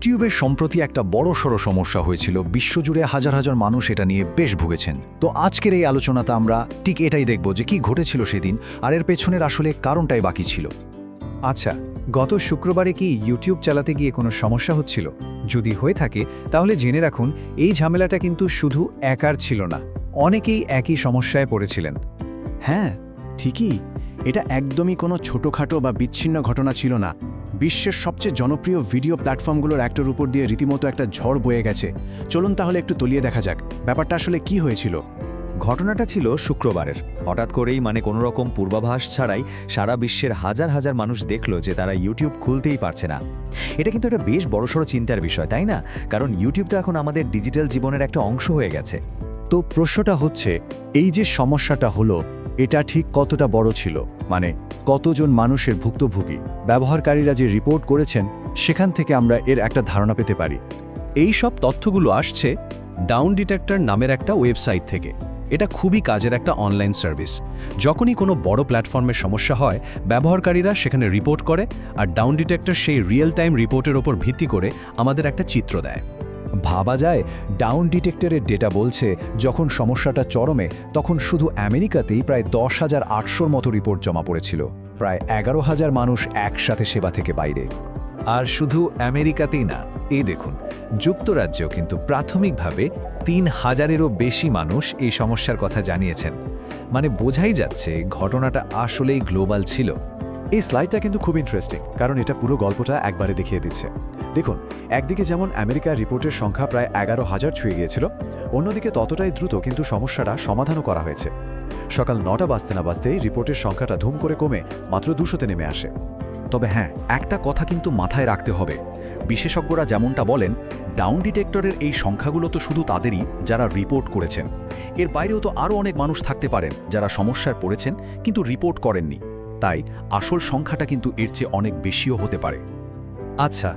ইউটিউবের সম্প্রতি একটা বড়সড় সমস্যা হয়েছিল, বিশ্বজুড়ে হাজার হাজার মানুষ এটা নিয়ে বেশ ভুগেছেন। তো আজকের এই আলোচনাতে আমরা ঠিক এটাই দেখব যে কি ঘটেছিল সেদিন, আর এর পেছনের আসলে কারণটাই বাকি ছিল। আচ্ছা, গত শুক্রবারে কি ইউটিউব চালাতে গিয়ে কোনো সমস্যা হচ্ছিল? যদি হয়ে থাকে তাহলে জেনে রাখুন, এই ঝামেলাটা কিন্তু শুধু একার ছিল না, অনেকেই একই সমস্যায় পড়েছিলেন। হ্যাঁ, ঠিকই। এটা একদমই কোনো ছোটোখাটো বা বিচ্ছিন্ন ঘটনা ছিল না। বিশ্বের সবচেয়ে জনপ্রিয় ভিডিও প্ল্যাটফর্মগুলোর একটার উপর দিয়ে রীতিমতো একটা ঝড় বয়ে গেছে। চলুন তাহলে একটু তলিয়ে দেখা যাক ব্যাপারটা আসলে কি হয়েছিল। ঘটনাটা ছিল শুক্রবারের। হঠাৎ করেই কোনো রকম পূর্বাভাস ছাড়াই সারা বিশ্বের হাজার হাজার মানুষ দেখল যে তারা ইউটিউব খুলতেই পারছে না। এটা কিন্তু একটা বেশ বড়সড় চিন্তার বিষয়, তাই না? কারণ ইউটিউব তো এখন আমাদের ডিজিটাল জীবনের একটা অংশ হয়ে গেছে। তো প্রশ্নটা হচ্ছে, এই যে সমস্যাটা হলো, এটা ঠিক কতটা বড় ছিল? মানে কতজন মানুষের ভুক্তভোগী? ব্যবহারকারীরা যে রিপোর্ট করেছেন সেখান থেকে আমরা এর একটা ধারণা পেতে পারি। এই সব তথ্যগুলো আসছে ডাউন ডিটেক্টর নামের একটা ওয়েবসাইট থেকে। এটা খুবই কাজের একটা অনলাইন সার্ভিস। যখনই কোনো বড় প্ল্যাটফর্মের সমস্যা হয়, ব্যবহারকারীরা সেখানে রিপোর্ট করে, আর ডাউন ডিটেক্টর সেই রিয়েল টাইম রিপোর্টের ওপর ভিত্তি করে আমাদের একটা চিত্র দেয়। ভাবা যায়, ডাউন ডিটেক্টরের ডেটা বলছে যখন সমস্যাটা চরমে তখন শুধু আমেরিকাতেই প্রায় 10,800 মতো রিপোর্ট জমা পড়েছিল। প্রায় 11,000 মানুষ একসাথে সেবা থেকে বাইরে। আর শুধু আমেরিকাতেই না, এই দেখুন, যুক্তরাজ্যেও কিন্তু প্রাথমিকভাবে 3,000-এরও বেশি মানুষ এই সমস্যার কথা জানিয়েছেন। মানে বোঝাই যাচ্ছে ঘটনাটা আসলেই গ্লোবাল ছিল। এই স্লাইডটা কিন্তু খুব ইন্টারেস্টিং, কারণ এটা পুরো গল্পটা একবারে দেখিয়ে দিচ্ছে। দেখুন, একদিকে যেমন আমেরিকার রিপোর্টের সংখ্যা প্রায় 11,000 ছুঁয়ে গিয়েছিল, অন্যদিকে ততটাই দ্রুত কিন্তু সমস্যাটা সমাধানও করা হয়েছে। সকাল 9টা বাজতে না বাজতেই রিপোর্টের সংখ্যাটা ধুম করে কমে মাত্র 200-তে নেমে আসে। তবে হ্যাঁ, একটা কথা কিন্তু মাথায় রাখতে হবে। বিশেষজ্ঞরা যেমনটা বলেন, ডাউন ডিটেক্টরের এই সংখ্যাগুলো তো শুধু তাদেরই যারা রিপোর্ট করেছেন। এর বাইরেও তো আরও অনেক মানুষ থাকতে পারেন যারা সমস্যায় পড়েছেন কিন্তু রিপোর্ট করেননি। তাই আসল সংখ্যাটা কিন্তু এর চেয়ে অনেক বেশিও হতে পারে। আচ্ছা,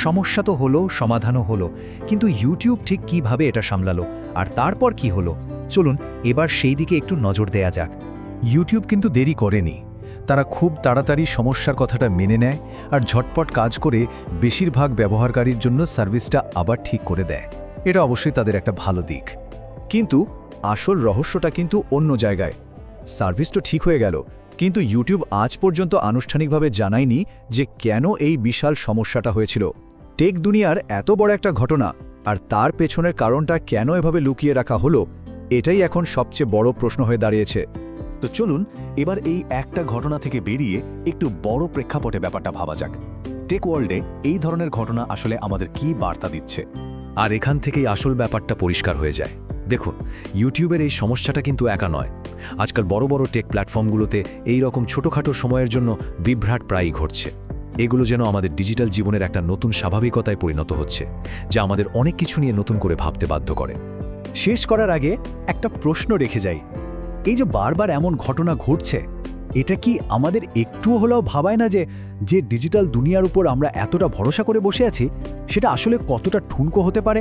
সমস্যা তো হলো, সমাধানও হলো, কিন্তু ইউটিউব ঠিক কিভাবে এটা সামলালো, আর তারপর কি হলো? চলুন এবার সেই দিকে একটু নজর দেয়া যাক। ইউটিউব কিন্তু দেরি করেনি। তারা খুব তাড়াতাড়ি সমস্যার কথাটা মেনে নেয় আর ঝটপট কাজ করে বেশিরভাগ ব্যবহারকারীর জন্য সার্ভিসটা আবার ঠিক করে দেয়। এটা অবশ্যই তাদের একটা ভালো দিক। কিন্তু আসল রহস্যটা কিন্তু অন্য জায়গায়। সার্ভিস তো ঠিক হয়ে গেল, কিন্তু ইউটিউব আজ পর্যন্ত আনুষ্ঠানিকভাবে জানায়নি যে কেন এই বিশাল সমস্যাটা হয়েছিল। টেক দুনিয়ার এত বড় একটা ঘটনা, আর তার পেছনের কারণটা কেন এভাবে লুকিয়ে রাখা হলো, এটাই এখন সবচেয়ে বড় প্রশ্ন হয়ে দাঁড়িয়েছে। তো চলুন এবার এই একটা ঘটনা থেকে বেরিয়ে একটু বড় প্রেক্ষাপটে ব্যাপারটা ভাবা যাক। টেক ওয়ার্ল্ডে এই ধরনের ঘটনা আসলে আমাদের কি বার্তা দিচ্ছে? আর এখান থেকেই আসল ব্যাপারটা পরিষ্কার হয়ে যায়। দেখুন, ইউটিউবের এই সমস্যাটা কিন্তু একা নয়। আজকাল বড় বড় টেক প্ল্যাটফর্মগুলোতে এই রকম ছোটোখাটো সময়ের জন্য বিভ্রাট প্রায়ই ঘটছে। এগুলো যেন আমাদের ডিজিটাল জীবনের একটা নতুন স্বাভাবিকতায় পরিণত হচ্ছে, যা আমাদের অনেক কিছু নিয়ে নতুন করে ভাবতে বাধ্য করে। শেষ করার আগে একটা প্রশ্ন রেখে যাই। এই যে বারবার এমন ঘটনা ঘটছে, এটা কি আমাদের একটুও হলেও ভাবায় না যে ডিজিটাল দুনিয়ার উপর আমরা এতটা ভরসা করে বসে আছি, সেটা আসলে কতটা ঠুনকো হতে পারে?